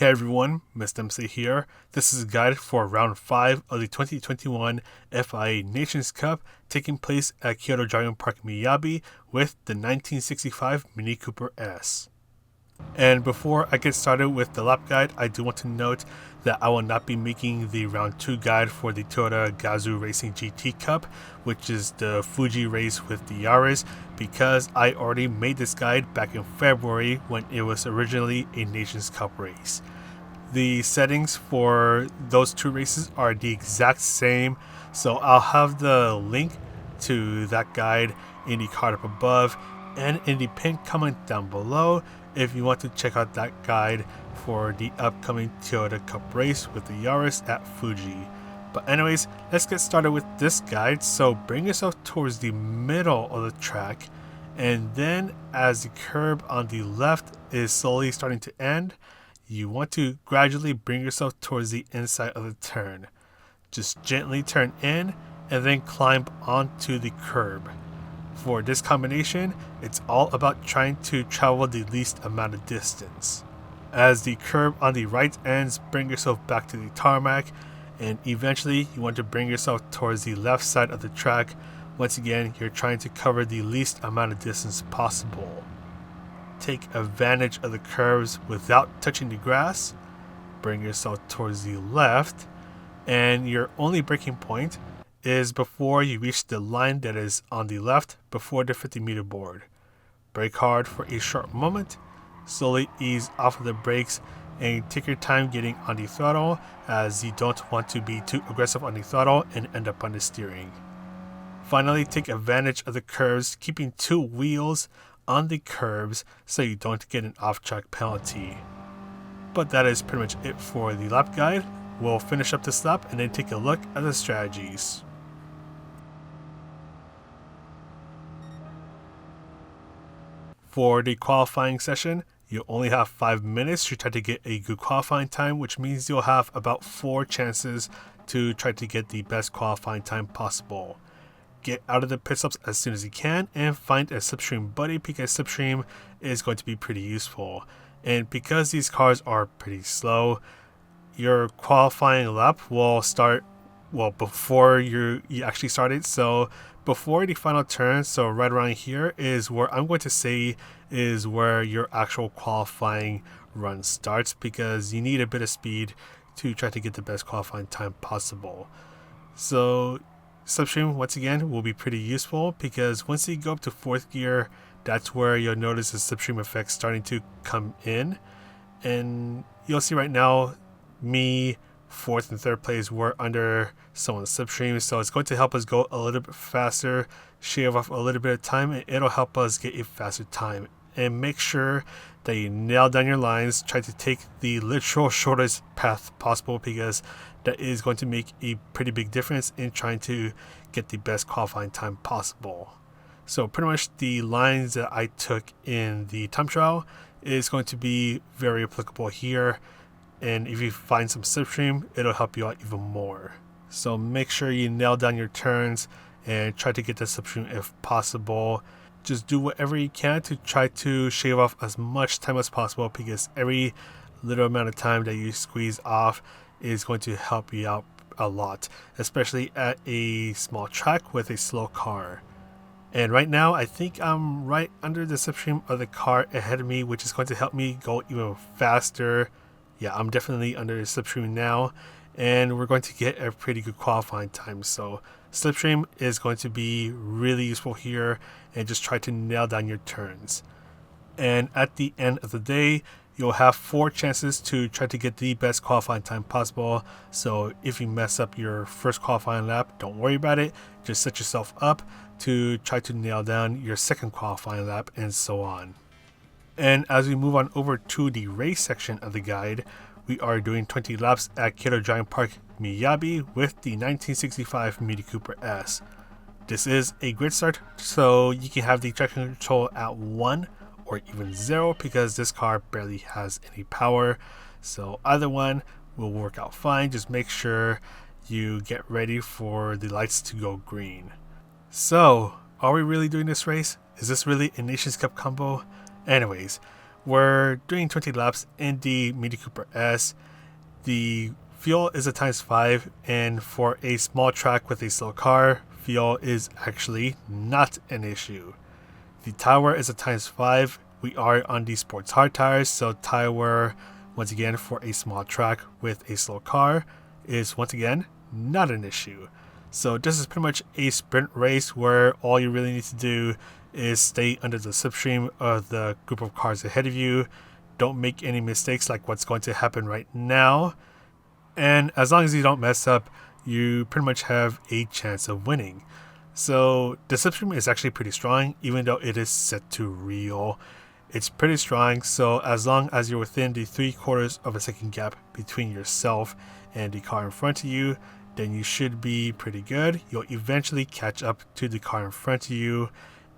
Hey everyone, Mr. MC here. This is a guide for round 5 of the 2021 FIA Nations Cup taking place at Kyoto Driving Park Miyabi with the 1965 Mini Cooper S. And before I get started with the lap guide, I do want to note that I will not be making the round 2 guide for the Toyota Gazoo Racing GT Cup, which is the Fuji race with the Yaris, because I already made this guide back in February when it was originally a Nations Cup race. The settings for those two races are the exact same, so I'll have the link to that guide in the card up above and in the pinned comment down below if you want to check out that guide for the upcoming Toyota Cup race with the Yaris at Fuji. But anyways, let's get started with this guide. So bring yourself towards the middle of the track, and then as the curb on the left is slowly starting to end, you want to gradually bring yourself towards the inside of the turn. Just gently turn in and then climb onto the curb. For this combination, it's all about trying to travel the least amount of distance. As the curb on the right ends, bring yourself back to the tarmac, and eventually you want to bring yourself towards the left side of the track. Once again, you're trying to cover the least amount of distance possible. Take advantage of the curves without touching the grass. Bring yourself towards the left, and your only braking point is before you reach the line that is on the left before the 50-meter board. Brake hard for a short moment, slowly ease off of the brakes, and take your time getting on the throttle, as you don't want to be too aggressive on the throttle and end up on the steering. Finally, take advantage of the curves, keeping two wheels on the curves so you don't get an off-track penalty. But that is pretty much it for the lap guide. We'll finish up this lap and then take a look at the strategies. For the qualifying session, you only have 5 minutes to try to get a good qualifying time, which means you'll have about 4 chances to try to get the best qualifying time possible. Get out of the pit stops as soon as you can and find a slipstream buddy, because slipstream is going to be pretty useful. And because these cars are pretty slow, your qualifying lap will start before you actually started. So before the final turn, so right around here is where I'm going to say is where your actual qualifying run starts, because you need a bit of speed to try to get the best qualifying time possible. So slipstream, once again, will be pretty useful, because once you go up to 4th gear, that's where you'll notice the slipstream effect starting to come in. And you'll see right now, me, 4th and 3rd place were under someone's slipstream, so it's going to help us go a little bit faster, shave off a little bit of time, and it'll help us get a faster time. And make sure that you nail down your lines. Try to take the literal shortest path possible, because that is going to make a pretty big difference in trying to get the best qualifying time possible. So pretty much the lines that I took in the time trial is going to be very applicable here. And if you find some slipstream, it'll help you out even more. So make sure you nail down your turns and try to get the slipstream if possible. Just do whatever you can to try to shave off as much time as possible, because every little amount of time that you squeeze off is going to help you out a lot, especially at a small track with a slow car. And right now, I think I'm right under the slipstream of the car ahead of me, which is going to help me go even faster. Yeah, I'm definitely under the slipstream now, and we're going to get a pretty good qualifying time. So slipstream is going to be really useful here, and just try to nail down your turns. And at the end of the day, you'll have 4 chances to try to get the best qualifying time possible. So if you mess up your first qualifying lap, don't worry about it. Just set yourself up to try to nail down your second qualifying lap, and so on. And as we move on over to the race section of the guide, we are doing 20 laps at Kyoto Driving Park Miyabi with the 1965 Mini Cooper S. This is a grid start, so you can have the traction control at 1 or even 0, because this car barely has any power. So either one will work out fine. Just make sure you get ready for the lights to go green. So, are we really doing this race? Is this really a Nations Cup combo? Anyways, We're doing 20 laps in the Mini Cooper S. The fuel is a ×5, and for a small track with a slow car, fuel is actually not an issue. The tire wear is a ×5. We are on the sports hard tires, so tire wear, once again, for a small track with a slow car is once again not an issue. So this is pretty much a sprint race where all you really need to do is stay under the slipstream of the group of cars ahead of you. Don't make any mistakes like what's going to happen right now. And as long as you don't mess up, you pretty much have a chance of winning. So the slipstream is actually pretty strong, even though it is set to real. It's pretty strong, so as long as you're within the 3/4 of a second gap between yourself and the car in front of you, then you should be pretty good. You'll eventually catch up to the car in front of you,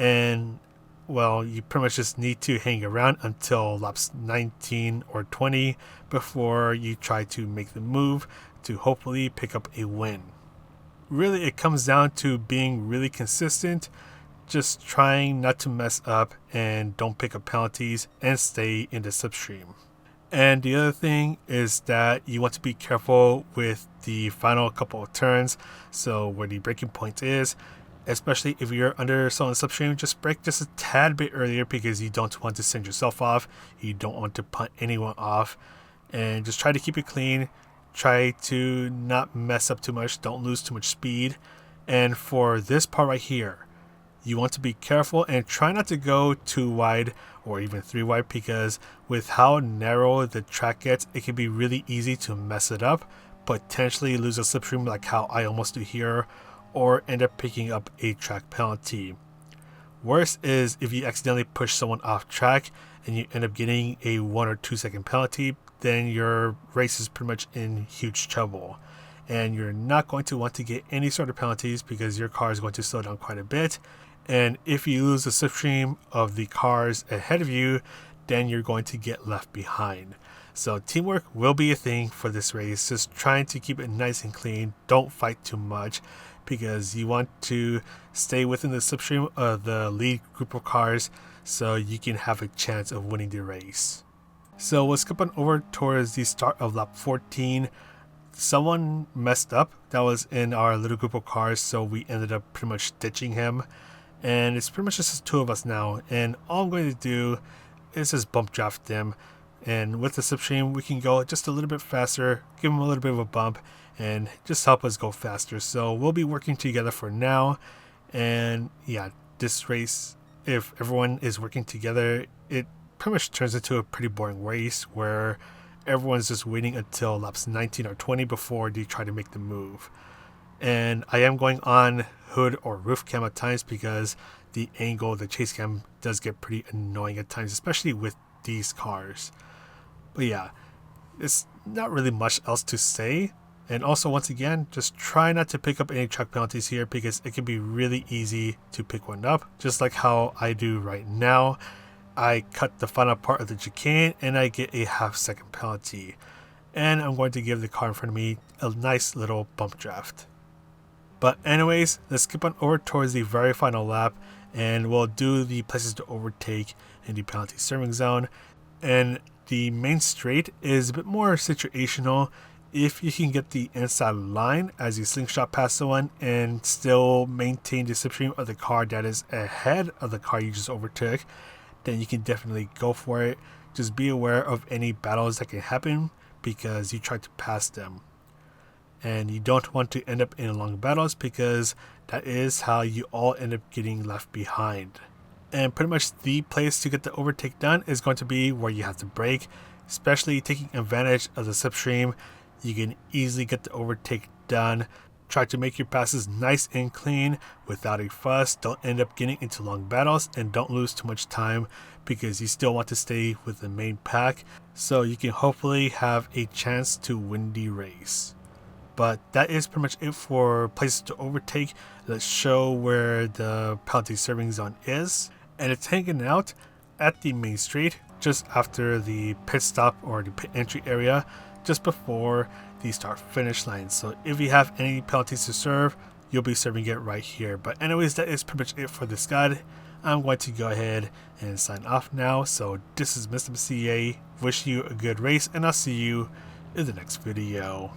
and well, you pretty much just need to hang around until laps 19 or 20 before you try to make the move to hopefully pick up a win. Really, it comes down to being really consistent, just trying not to mess up and don't pick up penalties and stay in the slipstream. And the other thing is that you want to be careful with the final couple of turns, so where the braking point is, especially if you're under someone's slipstream, just brake just a tad bit earlier because you don't want to send yourself off, you don't want to punt anyone off, and just try to keep it clean. Try to not mess up too much, don't lose too much speed. And for this part right here, you want to be careful and try not to go too wide or even 3 wide, because with how narrow the track gets, it can be really easy to mess it up, potentially lose a slipstream like how I almost do here, or end up picking up a track penalty. Worse is if you accidentally push someone off track and you end up getting a 1 or 2 second penalty, then your race is pretty much in huge trouble. And you're not going to want to get any sort of penalties because your car is going to slow down quite a bit. And if you lose the slipstream of the cars ahead of you, then you're going to get left behind. So teamwork will be a thing for this race. Just trying to keep it nice and clean. Don't fight too much, because you want to stay within the slipstream of the lead group of cars so you can have a chance of winning the race. So we'll skip on over towards the start of lap 14. Someone messed up that was in our little group of cars, so we ended up pretty much ditching him. And it's pretty much just the 2 of us now. And all I'm going to do is just bump draft them. And with the slipstream, we can go just a little bit faster, give him a little bit of a bump, and just help us go faster. So we'll be working together for now. And yeah, this race, if everyone is working together, it pretty much turns into a pretty boring race where everyone's just waiting until laps 19 or 20 before they try to make the move. And I am going on hood or roof cam at times because the angle, the chase cam, does get pretty annoying at times, especially with these cars. But yeah, it's not really much else to say. And also, once again, just try not to pick up any track penalties here because it can be really easy to pick one up, just like how I do right now. I cut the final part of the chicane and I get a ½ second penalty. And I'm going to give the car in front of me a nice little bump draft. But anyways, let's skip on over towards the very final lap and we'll do the places to overtake in the penalty serving zone. And the main straight is a bit more situational. If you can get the inside line as you slingshot past someone and still maintain the slipstream of the car that is ahead of the car you just overtook, then you can definitely go for it. Just be aware of any battles that can happen because you tried to pass them. And you don't want to end up in long battles because that is how you all end up getting left behind. And pretty much the place to get the overtake done is going to be where you have to brake, especially taking advantage of the slipstream. You can easily get the overtake done. Try to make your passes nice and clean without a fuss. Don't end up getting into long battles and don't lose too much time because you still want to stay with the main pack so you can hopefully have a chance to win the race. But that is pretty much it for places to overtake. Let's show where the penalty serving zone is. And it's hanging out at the main street just after the pit stop or the pit entry area, just before the start finish line. So if you have any penalties to serve, you'll be serving it right here. But anyways, that is pretty much it for this guide. I'm going to go ahead and sign off now. So this is Mr. CA. Wish you a good race, and I'll see you in the next video.